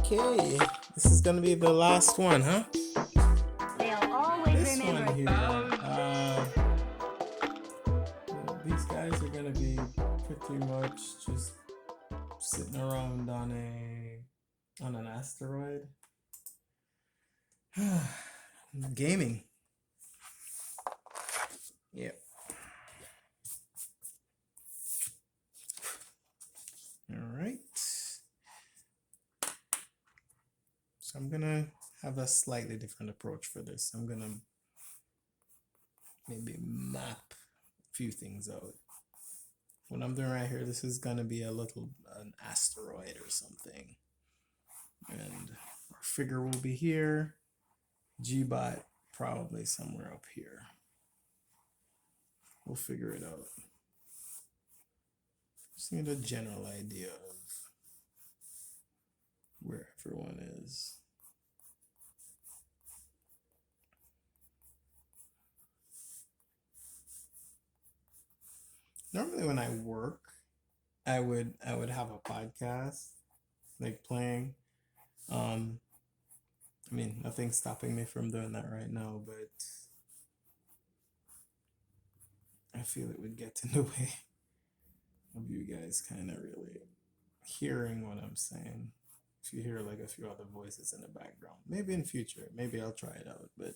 Okay, this is gonna be the last one, huh? They'll always This remember. one here, these guys are gonna be pretty much just sitting around on an asteroid, gaming. Yep. All right. So I'm gonna have a slightly different approach for this. I'm gonna maybe map a few things out. What I'm doing right here, this is gonna be an asteroid or something. And our figure will be here. Gbot probably somewhere up here. We'll figure it out. Just need a general idea of where everyone is. Normally when I work, I would have a podcast like playing. I mean, nothing's stopping me from doing that right now, but I feel it would get in the way of you guys kind of really hearing what I'm saying. If you hear like a few other voices in the background, maybe in future, maybe I'll try it out, but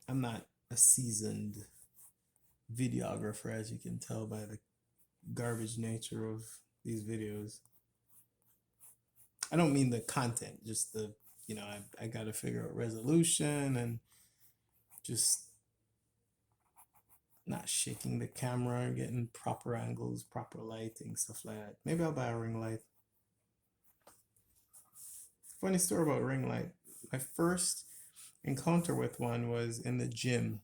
I'm not a seasoned videographer, as you can tell by the garbage nature of these videos. I don't mean the content, just I got to figure out resolution and just not shaking the camera, getting proper angles, proper lighting, stuff like that. Maybe I'll buy a ring light. Funny story about ring light. My first encounter with one was in the gym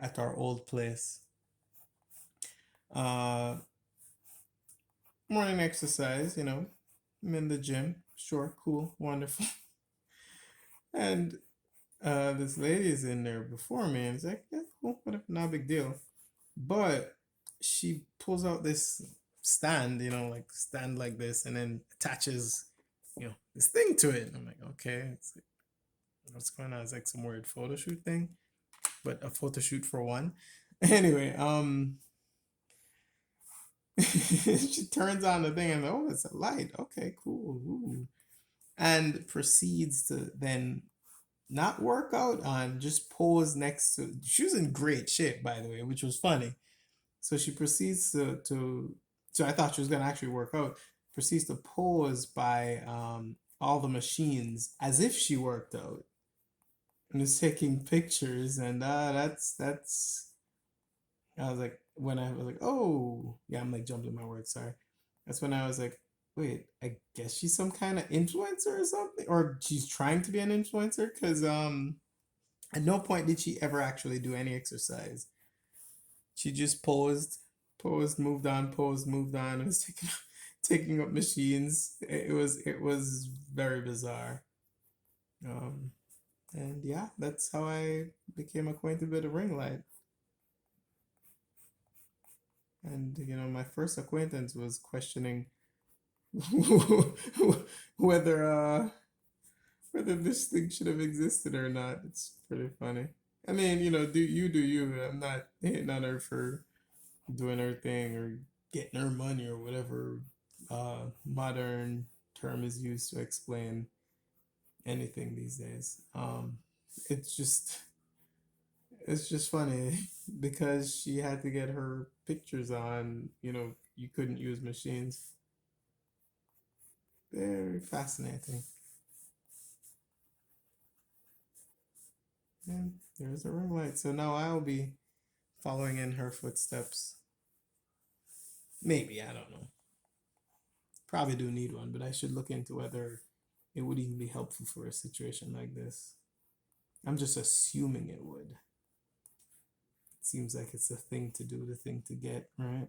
at our old place. Morning exercise, I'm in the gym. Sure, cool, wonderful. And this lady is in there before me, and it's like, yeah, cool, whatever, not a big deal. But she pulls out this stand, like stand like this, and then attaches, this thing to it. And I'm like, okay, it's like, what's going on? It's like some weird photo shoot thing, but a photo shoot for one. Anyway, she turns on the thing and oh, it's a light. Okay, cool. Ooh. And proceeds to then not work out on, just pose next to. She was in great shape, by the way, which was funny. So she proceeds to so I thought she was gonna actually work out. Proceeds to pose by all the machines as if she worked out, and is taking pictures, and that's I was like, when I was like, oh yeah, I'm like jumping my words, sorry. That's when I was like, wait, I guess she's some kind of influencer or something, or she's trying to be an influencer, because at no point did she ever actually do any exercise. She just posed, moved on, posed, moved on, and was taking up machines. It was very bizarre. Um, and yeah, that's how I became acquainted with a ring light. And my first acquaintance was questioning whether whether this thing should have existed or not. It's pretty funny. I mean, do you. I'm not hating on her for doing her thing or getting her money or whatever modern term is used to explain anything these days. It's just it's just funny because she had to get her pictures on. You couldn't use machines. Very fascinating. And there's a ring light. So now I'll be following in her footsteps. Maybe, I don't know. Probably do need one, but I should look into whether it would even be helpful for a situation like this. I'm just assuming it would. It seems like it's the thing to do, the thing to get, right?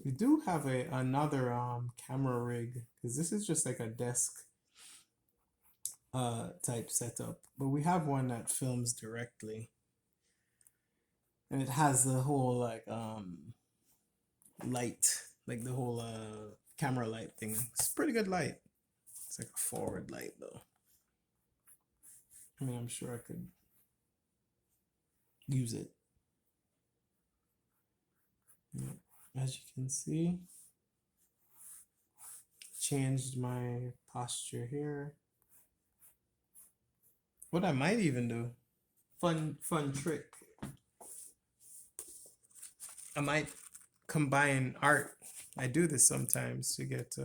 We do have another camera rig, because this is just like a desk type setup, but we have one that films directly, and it has the whole like light, like the whole camera light thing. It's a pretty good light. It's like a forward light though. I mean, I'm sure I could use it. Yeah. As you can see, changed my posture here. What I might even do, fun trick. I might combine art. I do this sometimes to get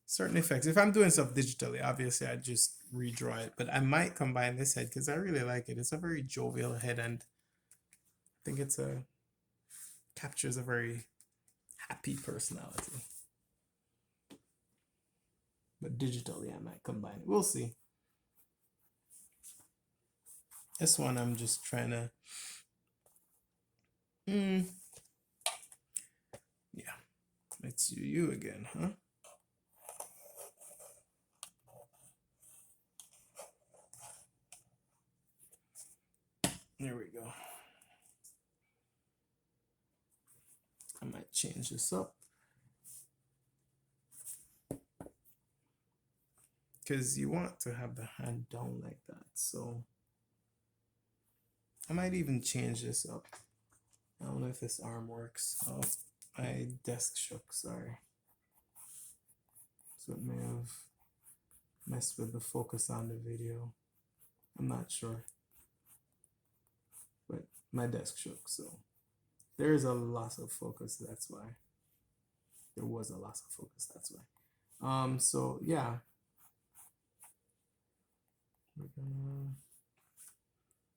certain effects. If I'm doing stuff digitally, obviously I just redraw it, but I might combine this head because I really like it. It's a very jovial head, and I think it's captures a very happy personality. But digitally, I might combine it. We'll see. This one, I'm just trying to. Yeah, it's you again, huh? There we go. I might change this up. Because you want to have the hand down like that. So I might even change this up. I don't know if this arm works. Oh, my desk shook, sorry. So it may have messed with the focus on the video. I'm not sure. But my desk shook, so there's a loss of focus, that's why. There was a loss of focus, that's why. So yeah. We're gonna...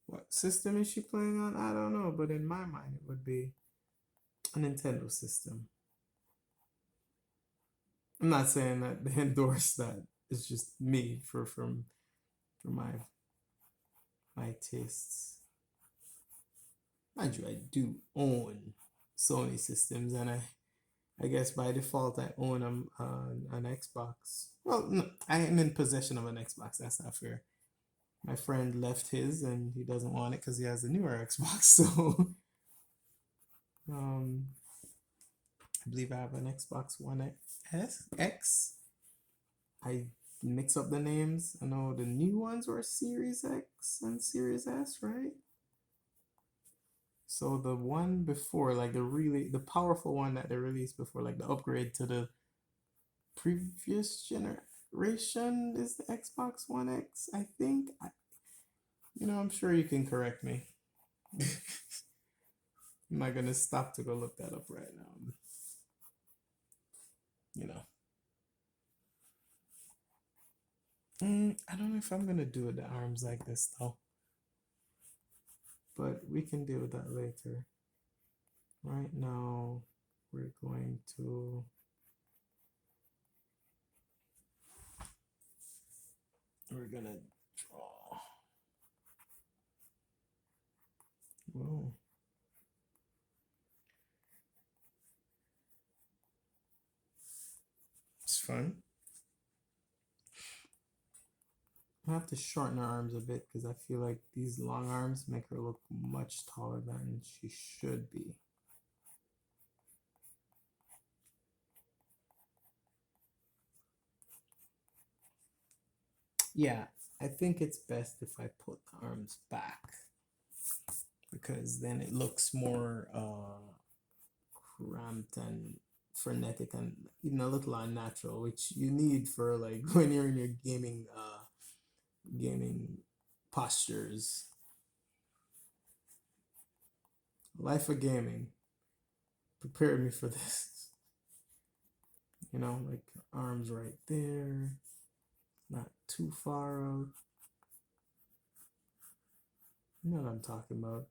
What system is she playing on? I don't know, but in my mind it would be a Nintendo system. I'm not saying that they endorse that. It's just me for my tastes. Mind you, I do own Sony systems, and I guess by default I own an Xbox. Well, no, I am in possession of an Xbox. That's not fair. My friend left his, and he doesn't want it because he has a newer Xbox. So, I believe I have an Xbox One X. I mix up the names. I know the new ones were Series X and Series S, right? So the one before, like the powerful one that they released before, like the upgrade to the previous generation, is the Xbox One X, I think. I'm sure you can correct me. I'm not gonna stop to go look that up right now. I don't know if I'm gonna do the arms like this though, but we can deal with that later. Right now, we're going to draw. Whoa. It's fun. I have to shorten her arms a bit because I feel like these long arms make her look much taller than she should be. Yeah, I think it's best if I put the arms back because then it looks more cramped and frenetic and even a little unnatural, which you need for like when you're in your gaming postures. Life of gaming prepared me for this. Like arms right there, not too far out. You know what I'm talking about.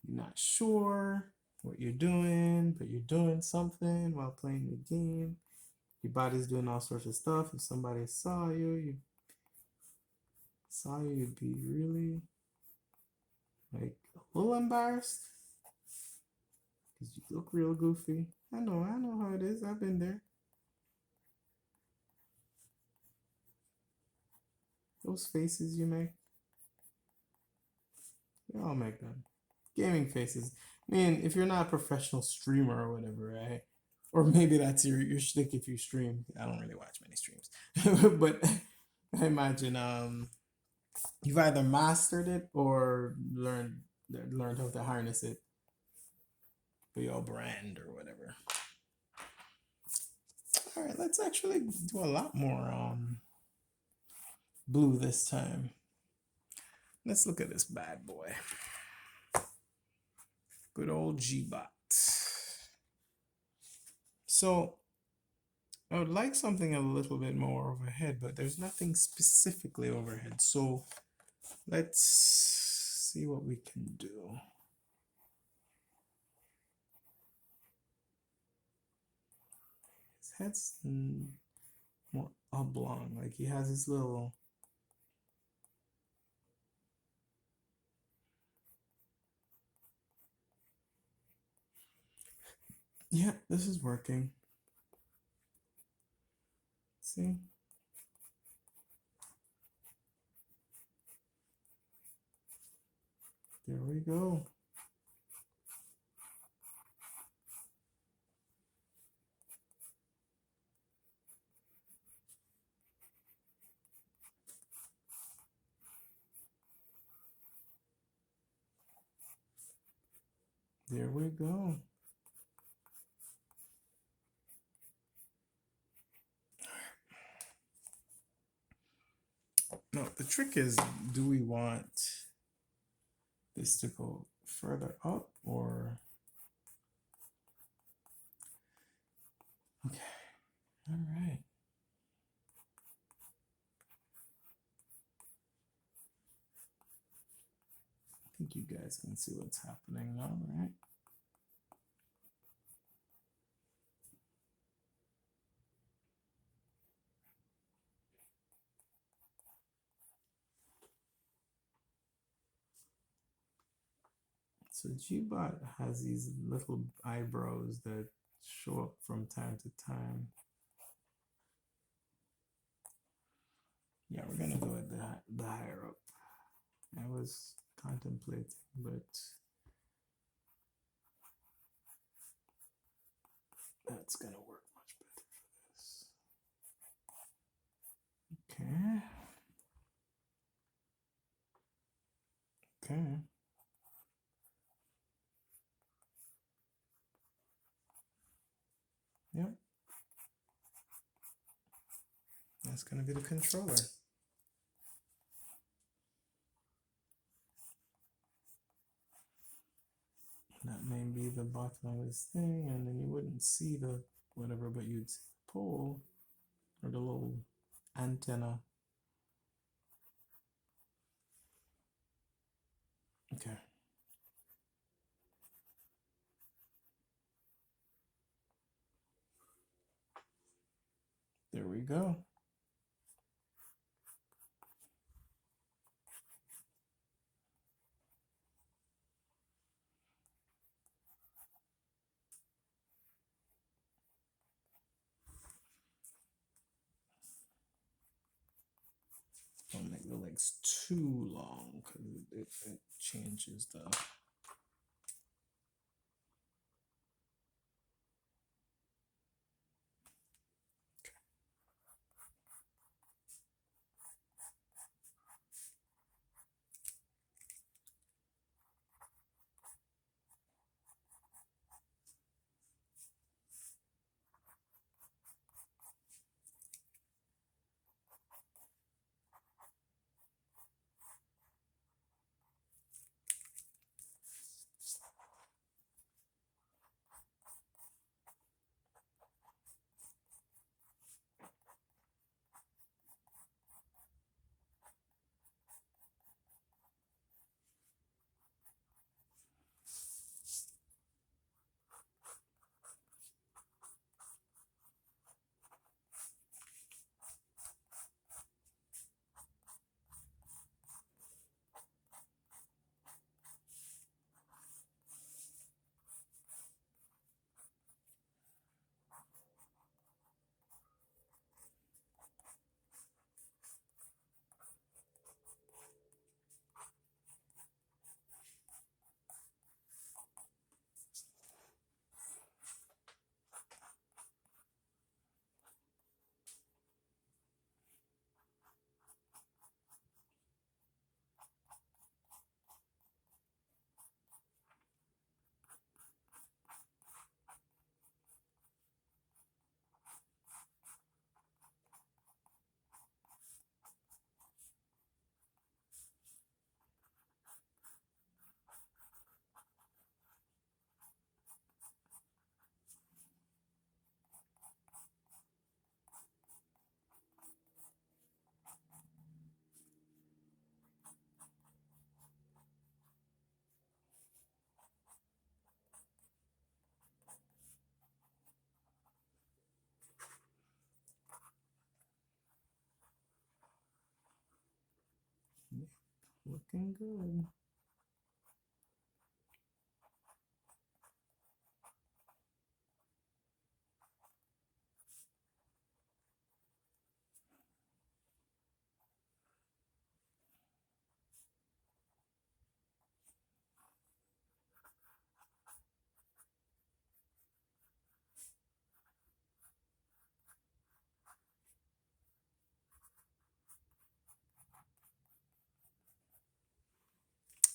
You're not sure what you're doing, but you're doing something while playing the game. Your body's doing all sorts of stuff. If somebody saw you, you'd be really like a little embarrassed because you look real goofy. I know how it is. I've been there. Those faces you make, we all make them. Gaming faces. I mean, if you're not a professional streamer or whatever, right? Or maybe that's your shtick if you stream. I don't really watch many streams, but I imagine you've either mastered it or learned how to harness it for your brand or whatever. All right, let's actually do a lot more blue this time. Let's look at this bad boy. Good old Gbot. So I would like something a little bit more overhead, but there's nothing specifically overhead. So let's see what we can do. His head's more oblong, like he has his little. Yeah, this is working. See? There we go. There we go. Now, the trick is, do we want this to go further up or? Okay, all right. I think you guys can see what's happening now, right? So Gbot has these little eyebrows that show up from time to time. Yeah, we're gonna go with the higher up. I was contemplating, but that's gonna work much better for this. Okay. Okay. Yep. That's gonna be the controller. That may be the bottom of this thing, and then you wouldn't see the whatever, but you'd see the pole or the little antenna. Okay. There we go. Don't make the legs too long because it changes the. Looking good.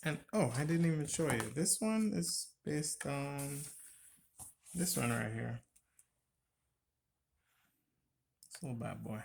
And oh, I didn't even show you. This one is based on this one right here. This little bad boy.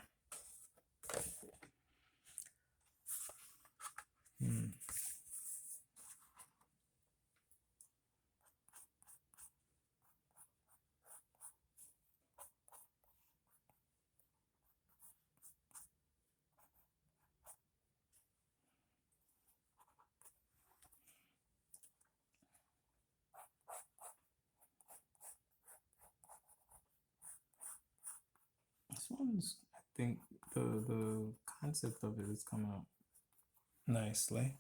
This one's, I think the concept of it is coming out nicely.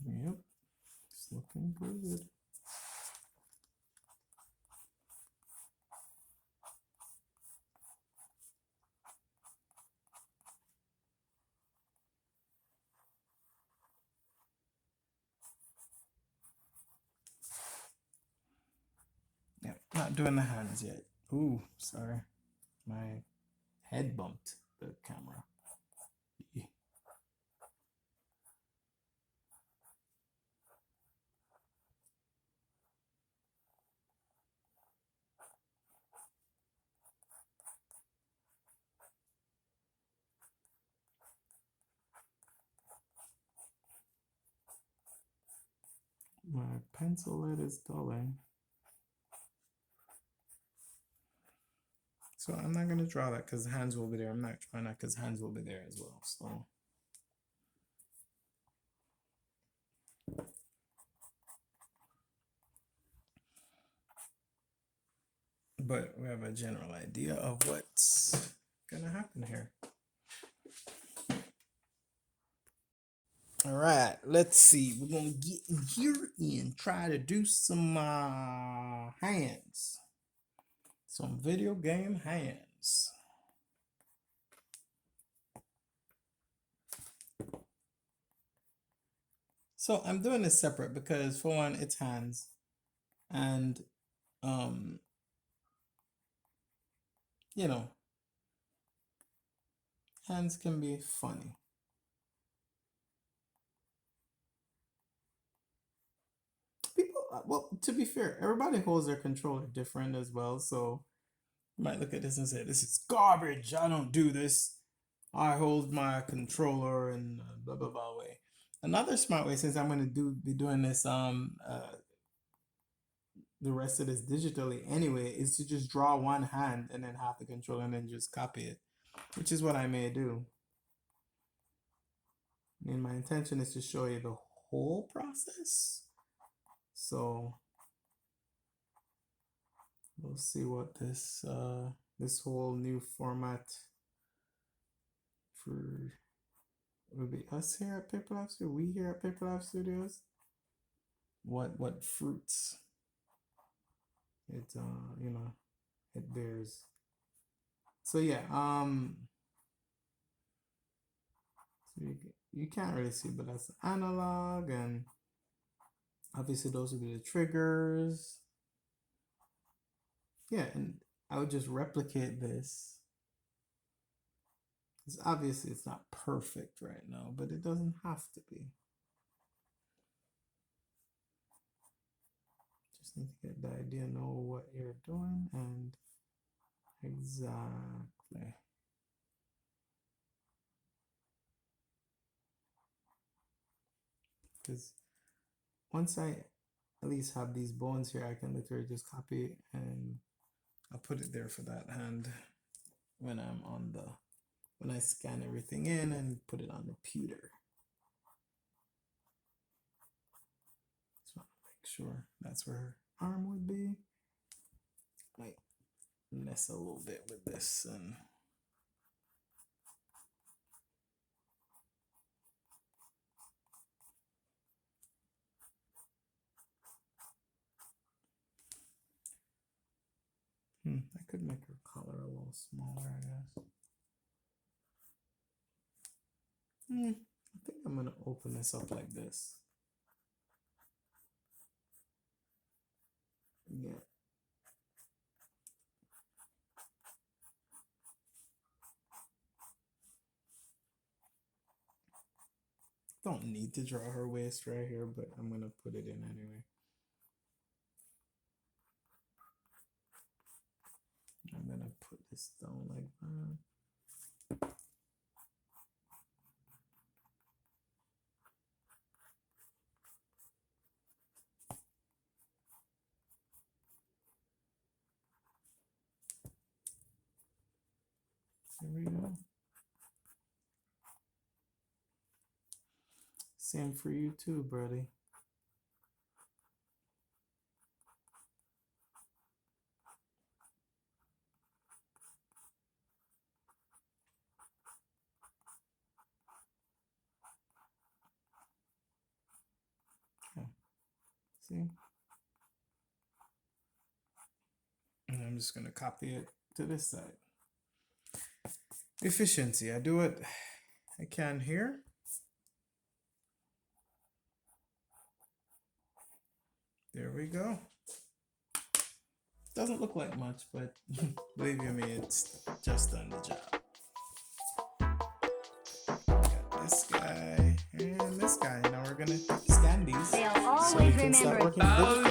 Yep, it's looking good. Yep, not doing the hands yet. Ooh, sorry. My head bumped the camera. My pencil lead is dulling. So I'm not gonna draw that because hands will be there. I'm not drawing that because hands will be there as well. So but we have a general idea of what's gonna happen here. All right, let's see. We're gonna get in here and try to do some hands, some video game hands. So I'm doing this separate because for one, it's hands, and you know, hands can be funny. People, well, to be fair, everybody holds their controller different as well. So you might look at this and say, "This is garbage. I don't do this. I hold my controller in blah blah blah way." Another smart way, since I'm going to be doing this the rest of this digitally anyway, is to just draw one hand and then have the controller and then just copy it, which is what I may do. And my intention is to show you the whole process. So we'll see what this this whole new format for would be us here at Paper Lab Studios, we here at Paper Lab Studios. What fruits it you know it bears. So yeah, so you can't really see, but that's analog, and obviously those would be the triggers. Yeah, and I would just replicate this. Because obviously it's not perfect right now, but it doesn't have to be. Just need to get the idea, know what you're doing, and exactly. Because once I at least have these bones here. I can literally just copy it and I'll put it there for that hand when I'm on the, when I scan everything in and put it on the pewter. Just want to make sure that's where her arm would be. Might mess a little bit with this and I could make her color a little smaller, I guess. I think I'm gonna open this up like this. Yeah. Don't need to draw her waist right here, but I'm gonna put it in anyway. I'm gonna put this down like that. There we go. Same for you too, buddy. Okay. See? And I'm just gonna copy it to this side. Efficiency. I do what I can here. There we go. Doesn't look like much, but believe you me, it's just done the job. Got this guy and this guy. Now we're gonna scan these They'll so we always can start remember. working with